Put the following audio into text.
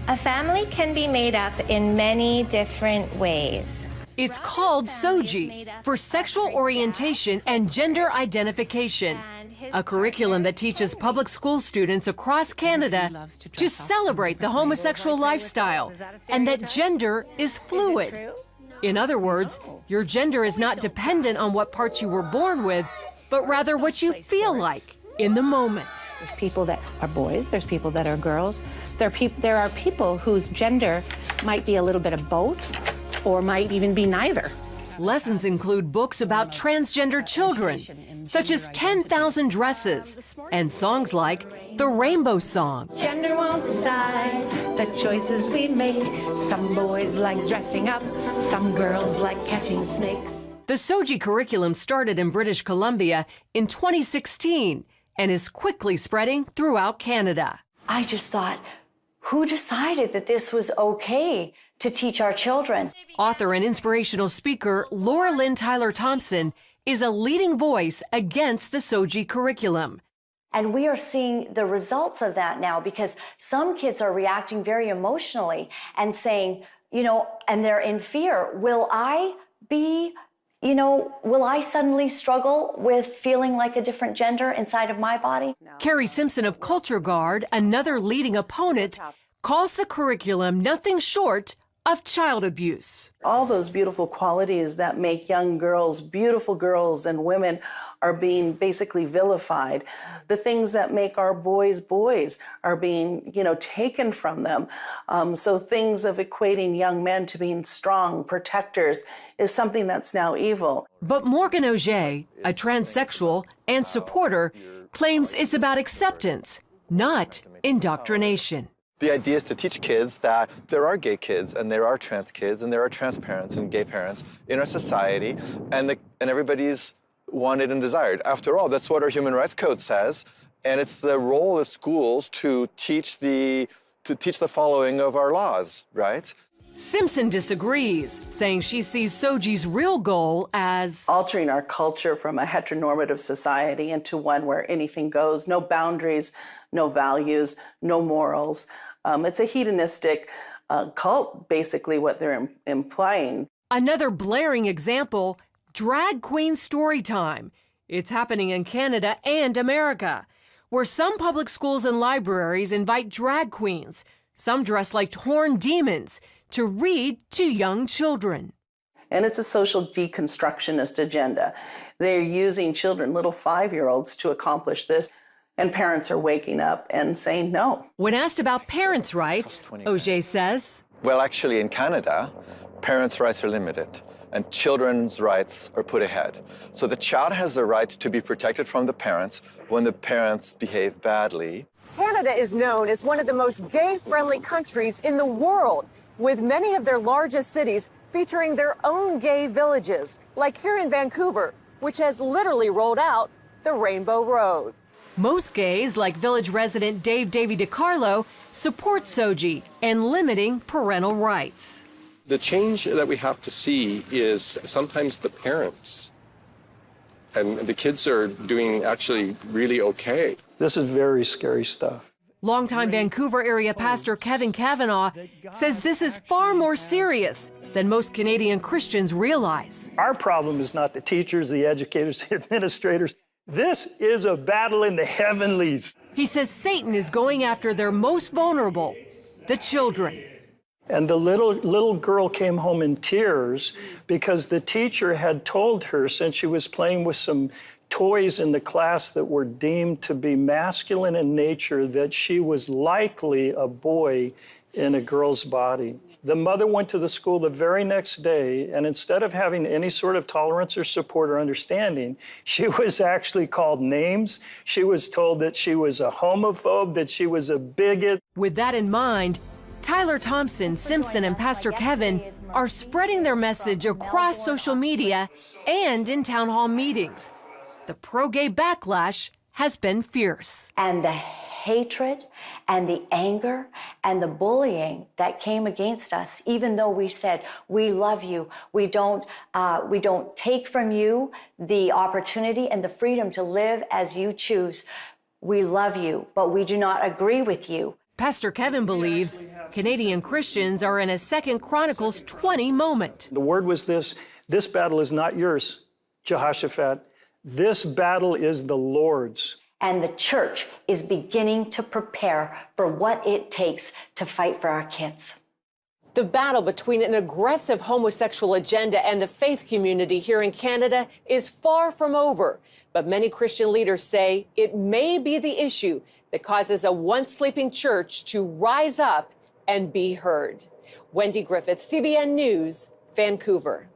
A family can be made up in many different ways. It's called SOGI, for Sexual Orientation and Gender Identification, a curriculum that teaches public school students across Canada to celebrate the homosexual lifestyle and that gender is fluid. In other words, your gender is not dependent on what parts you were born with, but rather what you feel like in the moment. There's people that are boys, there's people that are girls. There are people whose gender might be a little bit of both or might even be neither. Lessons include books about transgender children, such as 10,000 Dresses, and songs like The Rainbow Song. Gender won't decide the choices we make. Some boys like dressing up, some girls like catching snakes. The SOGI curriculum started in British Columbia in 2016 and is quickly spreading throughout Canada. I just thought, who decided that this was okay to teach our children? Author and inspirational speaker Laura Lynn Tyler Thompson is a leading voice against the SOGI curriculum. And we are seeing the results of that now, because some kids are reacting very emotionally and saying, and they're in fear. Will I suddenly struggle with feeling like a different gender inside of my body? Carrie Simpson of Culture Guard, another leading opponent, calls the curriculum nothing short of child abuse. All those beautiful qualities that make young girls, beautiful girls and women, are being basically vilified. The things that make our boys boys are being, taken from them. So things of equating young men to being strong protectors is something that's now evil. But Morgan Auger, a transsexual and supporter, claims it's about acceptance, not indoctrination. The idea is to teach kids that there are gay kids and there are trans kids and there are trans parents and gay parents in our society, and everybody's wanted and desired. After all, that's what our Human Rights Code says, and it's the role of schools to teach the following of our laws, right? Simpson disagrees, saying she sees SOGI's real goal as altering our culture from a heteronormative society into one where anything goes, no boundaries, no values, no morals. It's a hedonistic cult, basically, what they're implying. Another blaring example, drag queen story time. It's happening in Canada and America, where some public schools and libraries invite drag queens, some dressed like horned demons, to read to young children. And it's a social deconstructionist agenda. They're using children, little 5-year-olds, to accomplish this. And parents are waking up and saying no. When asked about parents' rights, Auger says, well, actually, in Canada, parents' rights are limited and children's rights are put ahead. So the child has the right to be protected from the parents when the parents behave badly. Canada is known as one of the most gay-friendly countries in the world, with many of their largest cities featuring their own gay villages, like here in Vancouver, which has literally rolled out the Rainbow Road. Most gays, like village resident Dave Davy DiCarlo, support SOGI and limiting parental rights. The change that we have to see is sometimes the parents, and the kids are doing actually really okay. This is very scary stuff. Longtime Vancouver area pastor Kevin Kavanaugh says this is far more serious than most Canadian Christians realize. Our problem is not the teachers, the educators, the administrators. This is a battle in the heavenlies. He says Satan is going after their most vulnerable, the children. And the little girl came home in tears because the teacher had told her, since she was playing with some toys in the class that were deemed to be masculine in nature, that she was likely a boy in a girl's body. The mother went to the school the very next day, and instead of having any sort of tolerance or support or understanding, she was actually called names. She was told that she was a homophobe, that she was a bigot. With that in mind, Tyler Thompson, Simpson, and Pastor Kevin are spreading their message across social media and in town hall meetings. The pro-gay backlash has been fierce. And the hatred and the anger and the bullying that came against us, even though we said, we love you, we don't take from you the opportunity and the freedom to live as you choose. We love you, but we do not agree with you. Pastor Kevin believes Canadian Christians are in a 2 Chronicles 20 moment. The word was this battle is not yours, Jehoshaphat. This battle is the Lord's. And the church is beginning to prepare for what it takes to fight for our kids. The battle between an aggressive homosexual agenda and the faith community here in Canada is far from over. But many Christian leaders say it may be the issue that causes a once sleeping church to rise up and be heard. Wendy Griffith, CBN News, Vancouver.